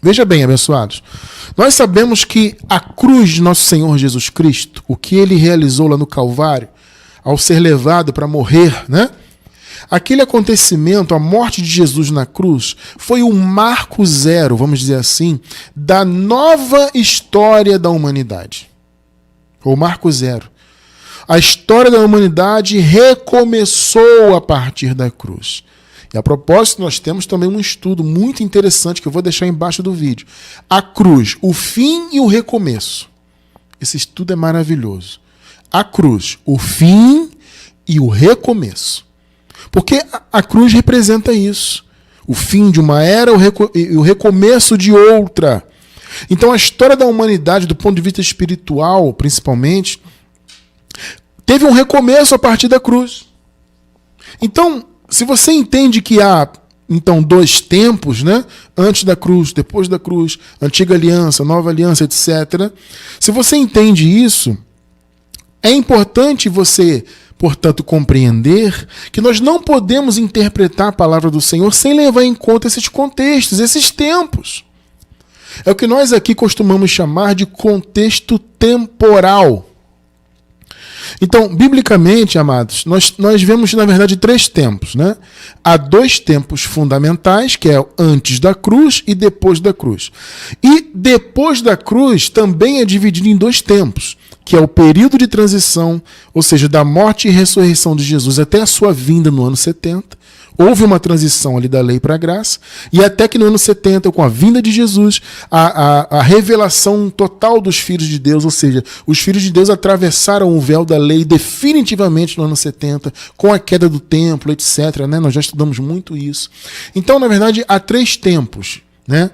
Veja bem, abençoados, nós sabemos que a cruz de nosso Senhor Jesus Cristo, o que ele realizou lá no Calvário, ao ser levado para morrer, né? Aquele acontecimento, a morte de Jesus na cruz, foi o marco zero, vamos dizer assim, da nova história da humanidade. O marco zero. A história da humanidade recomeçou a partir da cruz. E a propósito, nós temos também um estudo muito interessante que eu vou deixar embaixo do vídeo. A cruz, o fim e o recomeço. Esse estudo é maravilhoso. A cruz, o fim e o recomeço. Porque a cruz representa isso. O fim de uma era e o recomeço de outra. Então a história da humanidade, do ponto de vista espiritual, principalmente, teve um recomeço a partir da cruz. Então, se você entende que há dois tempos, né? Antes da cruz, depois da cruz, antiga aliança, nova aliança, etc. Se você entende isso, é importante você, portanto, compreender que nós não podemos interpretar a palavra do Senhor sem levar em conta esses contextos, esses tempos. É o que nós aqui costumamos chamar de contexto temporal. Então, biblicamente, amados, nós vemos, na verdade, 3 tempos, né? Há 2 tempos fundamentais, que é antes da cruz e depois da cruz. E depois da cruz também é dividido em 2 tempos, que é o período de transição, ou seja, da morte e ressurreição de Jesus até a sua vinda no ano 70. Houve uma transição ali da lei para a graça, e até que no ano 70, com a vinda de Jesus, a revelação total dos filhos de Deus, ou seja, os filhos de Deus atravessaram o véu da lei definitivamente no ano 70, com a queda do templo, etc. Né? Nós já estudamos muito isso. Então, na verdade, há 3 tempos. Né?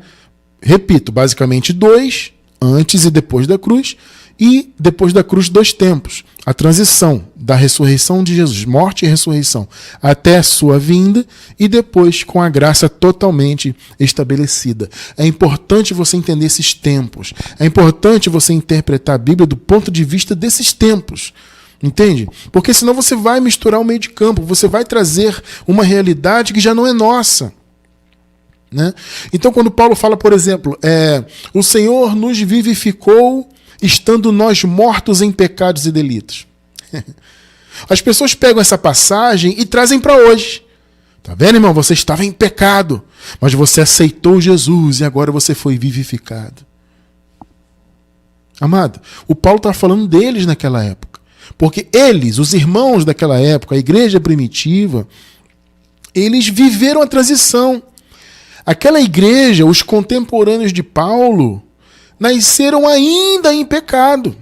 Repito, basicamente 2, antes e depois da cruz, e depois da cruz 2 tempos. A transição da ressurreição de Jesus, morte e ressurreição, até a sua vinda e depois com a graça totalmente estabelecida. É importante você entender esses tempos. É importante você interpretar a Bíblia do ponto de vista desses tempos. Entende? Porque senão você vai misturar o meio de campo, você vai trazer uma realidade que já não é nossa. Né? Então, quando Paulo fala, por exemplo, o Senhor nos vivificou estando nós mortos em pecados e delitos. As pessoas pegam essa passagem e trazem para hoje. Tá vendo, irmão? Você estava em pecado, mas você aceitou Jesus e agora você foi vivificado. Amado, o Paulo está falando deles naquela época. Porque eles, os irmãos daquela época, a igreja primitiva, eles viveram a transição. Aquela igreja, os contemporâneos de Paulo, nasceram ainda em pecado.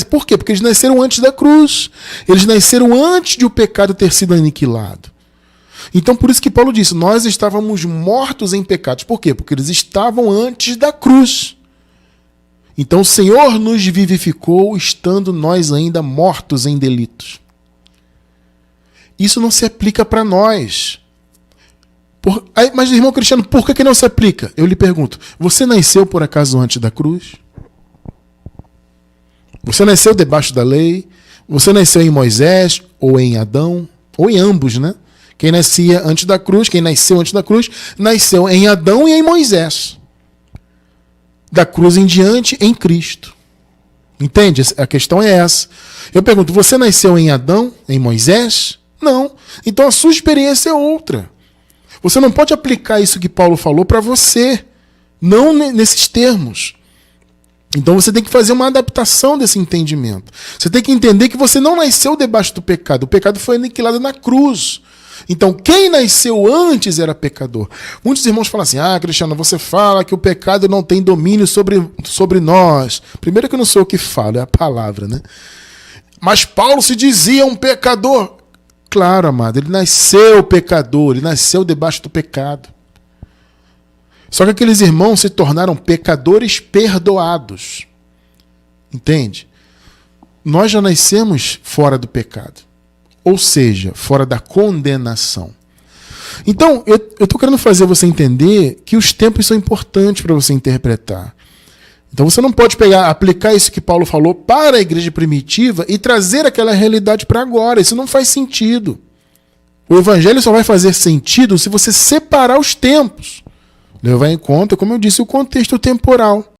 Por quê? Porque eles nasceram antes da cruz. Eles nasceram antes de o pecado ter sido aniquilado. Então, por isso que Paulo disse, nós estávamos mortos em pecados. Por quê? Porque eles estavam antes da cruz. Então, o Senhor nos vivificou estando nós ainda mortos em delitos. Isso não se aplica para nós. Mas, irmão Cristiano, por que não se aplica? Eu lhe pergunto, você nasceu por acaso antes da cruz? Você nasceu debaixo da lei? Você nasceu em Moisés ou em Adão? Ou em ambos, né? Quem nascia antes da cruz, quem nasceu antes da cruz, nasceu em Adão e em Moisés. Da cruz em diante, em Cristo. Entende? A questão é essa. Eu pergunto, você nasceu em Adão, em Moisés? Não. Então a sua experiência é outra. Você não pode aplicar isso que Paulo falou para você, não nesses termos. Então você tem que fazer uma adaptação desse entendimento. Você tem que entender que você não nasceu debaixo do pecado. O pecado foi aniquilado na cruz. Então quem nasceu antes era pecador. Muitos irmãos falam assim, Cristiano, você fala que o pecado não tem domínio sobre nós. Primeiro que eu não sou eu que falo, é a palavra, né? Mas Paulo se dizia um pecador. Claro, amado, ele nasceu pecador, ele nasceu debaixo do pecado. Só que aqueles irmãos se tornaram pecadores perdoados. Entende? Nós já nascemos fora do pecado. Ou seja, fora da condenação. Então, eu estou querendo fazer você entender que os tempos são importantes para você interpretar. Então você não pode aplicar isso que Paulo falou para a igreja primitiva e trazer aquela realidade para agora. Isso não faz sentido. O evangelho só vai fazer sentido se você separar os tempos. Levar em conta, como eu disse, o contexto temporal.